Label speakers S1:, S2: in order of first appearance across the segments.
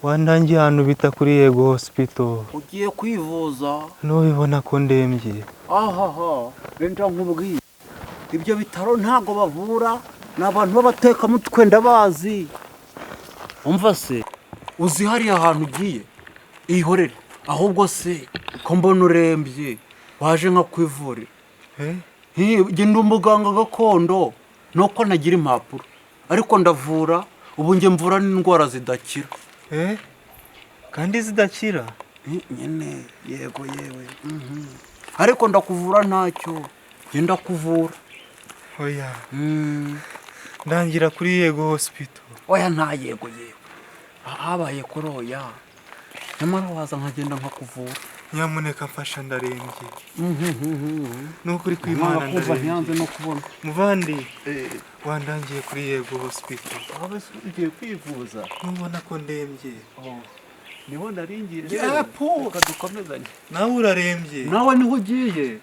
S1: wandangiye ahantu bita kuri Yego Hospital.
S2: Ugiye kwivuza?
S1: Nubibona ko ndembye.
S2: Ahaha, renda nkubwiye. Ibyo bitaro ntago bavura, n'abantu b'abateka mutwe ndabazi. Umva se, uzi hariya ahantu ugiye? Ihorere, ahubwo se ko mbona urembye, waje nka kwivurira. Genda umuganga gakondo, nuko nagira impapuro. Ariko ndavura, ubu nge mvura n'indwara zidakira.
S1: Kandi zidakira?
S2: Nyene, yego yewe. Ariko ndakuvura ntacyo, genda kuvura.
S1: Oya. Ndangira kuri Yego Hospital.
S2: Oya nta yego yewe. Habaye kuri oya. Nyamara waza nkagenda nkakuvura.
S1: Nyamuneka mfasha ndarembye. Nukuri kw'Imana
S2: ntiyanze no kubona.
S1: Muvandi, wandangiye kuri Yego Hospital.
S2: Abe ugiye kwivuza.
S1: Nubona ko ndembye.
S2: Niho naringiye. Yepo, kadukomezanye.
S1: Nawe urarembye.
S2: Nawe niho ugiye.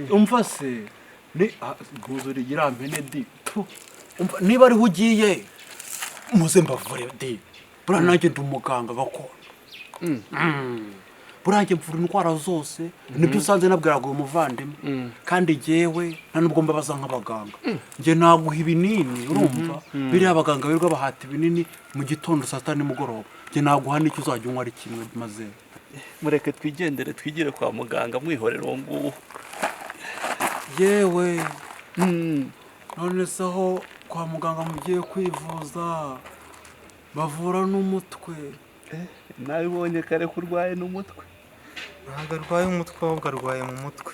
S2: Umva se. Ni guzuri girampene di. Umva niba ari ugiye. Muze mbavure di. Bura nanjye ndumuganga gakondo. Burange mvura indwara zose nibyo usanze nabwiraga uyu muvandimwe kandi jewe nta nubwo mbabaza nk'abaganga nge naguha ibinini urumva biriya abaganga birirwa bahata ibinini mu gitondo saa sita nimugoroba nge naguha n'icyo uzajya unywa ari kimwe maze
S3: mureke twigendere twigire kwa muganga mwihorera uwo nguwo
S2: yewe none se aho kwa muganga mugiye kwivuza bavura n'umutwe
S3: nawe ubonye kare ko urwaye n'umutwe
S1: ntabwo arwaye umutwe ahubwo arwaye mu mutwe.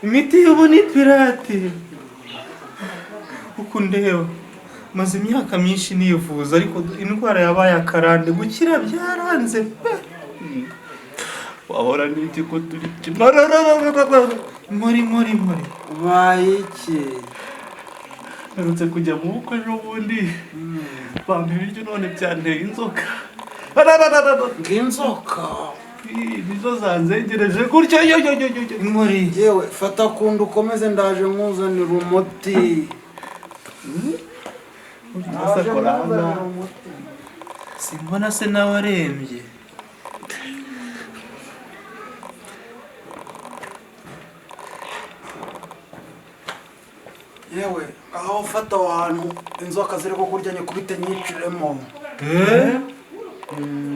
S1: Imiti y'ubu ni pirate. Uku ndeba maze imyaka myinshi nivuza ariko indwara yabaye akarande gukira byaranze pe.
S3: wahora n'iki ko turi
S1: Mori.
S2: bayiki
S3: narutse kujya mu bukwe n'ubundi bampa ibiryo none byanteye inzoka
S2: ng'inzoka
S3: nizo zanzengereje gutyo
S1: Mori
S2: yewe fata kundi ukomeze ndaje nkuzanira umuti
S1: simbona se nawe arembye.
S2: yewe aho ufata ahantu inzoka ziri kukurya nyikubite nyiciremo.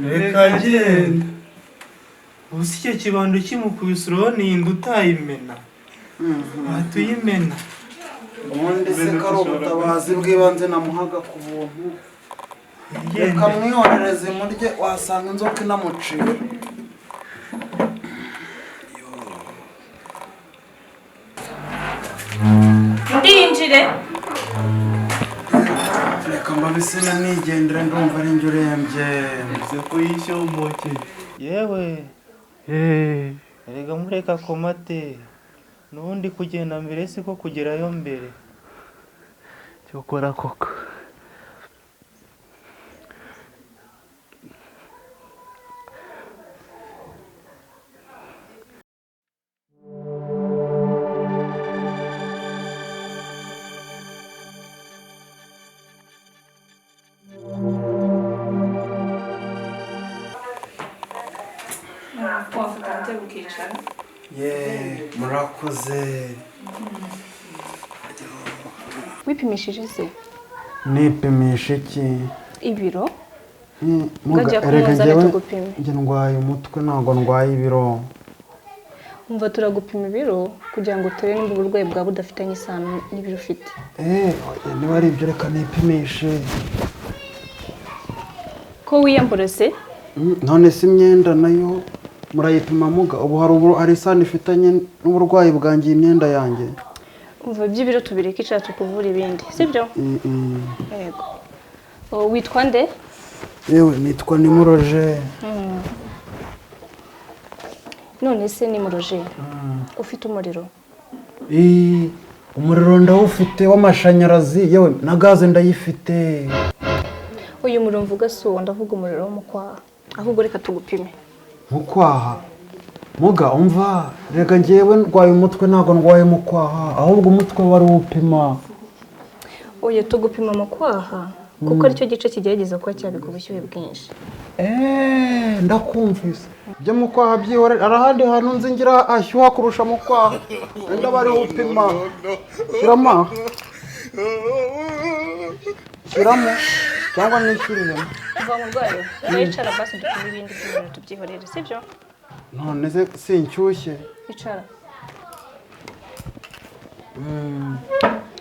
S1: Reka ngenda. Ubusa icyo kibando kimukubise uroninda utayimena. Watuyimena.
S2: ubundi se kari ubutabazi bw'ibanze namuhaga ku buntu. Reka mwihorereze murye wasanga inzoka inamucira.
S4: Ndinjire.
S2: Reka mbabisina nigendere ndumva ari njye urembye.
S3: uze ko yishyomoke
S1: Yewe. Erega mureka komate. Nubundi kugenda mbere siko kugerayo mbere.
S3: cyokora koko
S2: murakoze.
S4: Wipimishije se?
S2: Nipimisha iki?
S4: Ibiro? Ukajya kumuzana tugupime.
S2: Njye ndwaye umutwe ntabwo ndwaye ibiro.
S4: Umva turagupima ibiro kugira ngo turebe niba uburwayi bwawe budafitanye isano n'ibiro ufite.
S2: Niba ari ibyo reka nipimishe.
S4: Ko wiyambura se?
S2: None si imyenda nayo murayipima muga ubu hari isano ifitanye n'uburwayi bwanjye imyenda yanjye.
S4: Umva by'ibiro tubireke icara tukuvura ibindi sibyo? Yego. Witwa nde?
S2: Yewe nitwa Nimuroje.
S4: None se Nimuroje ufite umuriro?
S2: Umuriro ndawufite w'amashanyarazi yewe na gaze ndayifite.
S4: Uyu muriro mvuga si uwo ndavuga umuriro wo mu kwaha. Ahubwo reka tugupime.
S2: Mu kwaha? Muga umva rega njyewe ndwaye umutwe ntabwo ndwaye mu kwaha ahubwo umutwe wari upima.
S4: Oya tugupima mu kwaha kuko aricyo gice kigerageza kuba cyabika ubushyuhe bwinshi.
S2: Ndakumvise. Byo mu kwaha byihore arahandi hantu nzingira ashyuha kurusha mu kwaha. Enda bari upima. Shyiramo cyangwa nishyuriremo.
S4: Kuva mu rwayo wicara basi dupime ibindi by'ibintu tubyihorere sibyo?
S2: None se sinshyushye.
S4: Icara.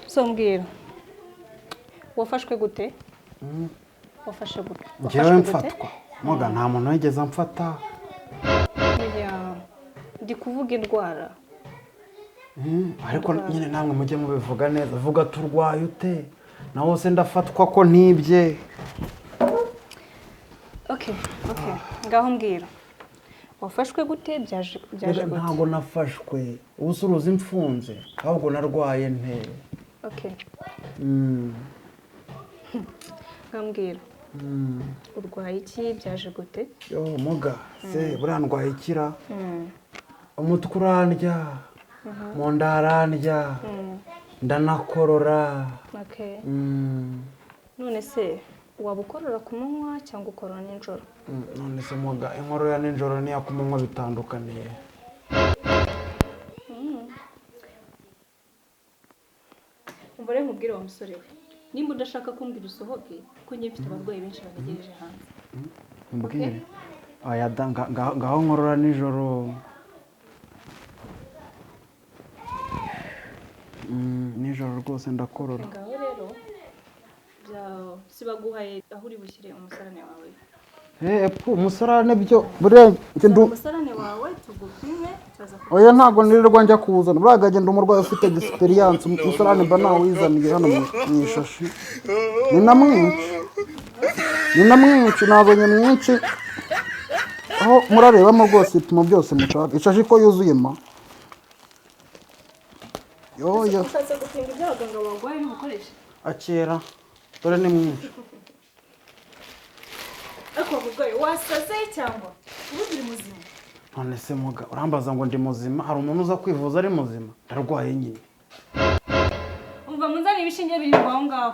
S4: So mbwira. Wafashwe gute? Wafashe gute?
S2: Njyewe mfatwa. Muga nta muntu wigeze amfata.
S4: Ndi kuvuga indwara.
S2: Ariko nyine namwe mujye mubivuga neza. Vuga turwaye ute? Naho se ndafatwa ko ntibye.
S4: Okay. Ngaho mbwira. Wafashwe gute byaje gute?
S2: Ntabwo nafashwe. Ubusuruzi mfunze. Ahubwo narwaye nte.
S4: Okay. Ngambwira. Urwaye iki byaje gute?
S2: Yo muga se burandwaye ikira. Umutwe urandya. Mu nda harandya. Ndanakorora.
S4: Okay. None se waba ukorora ku manywa cyangwa ukorora nijoro?
S2: None se muga inkorora ya nijoro n'iya ku manywa bitandukaniye.
S4: Umbare nkubwire wa musore we. Nimba udashaka kumbwira usohoke ko njye mfite abarwayi benshi bategereje hanze.
S2: Mbwire. Aya ngaho nkorora nijoro. Nijoro rwose ndakorora.
S4: Ngaho rero sibaguhaye aho uri bushyire umusarane wawe.
S2: Umusarane byo buriya
S4: umusarane wawe tugupime
S2: oya ntabwo nirirwa njya kuwuzana buriya agenda umurwayi ufite experience umusarane mba nawizaniye hano mu ishashi ni na mwinshi nazanye mwinshi aho murarebamo rwose ibipimo byose mushaka ishashi ko yuzuye ma yoya
S4: ushatse gupima ibyo abaganga barwaye n'umukoresha
S2: akera dore ni mwinshi.
S4: Ako burwayi wasaze cyangwa ubundi uri muzima?
S2: None se muga urambaza ngo ndi muzima hari umuntu uza kwivuza ari muzima ndarwaye nyine.
S4: Umva munzani ibishinge biri aho ngaho.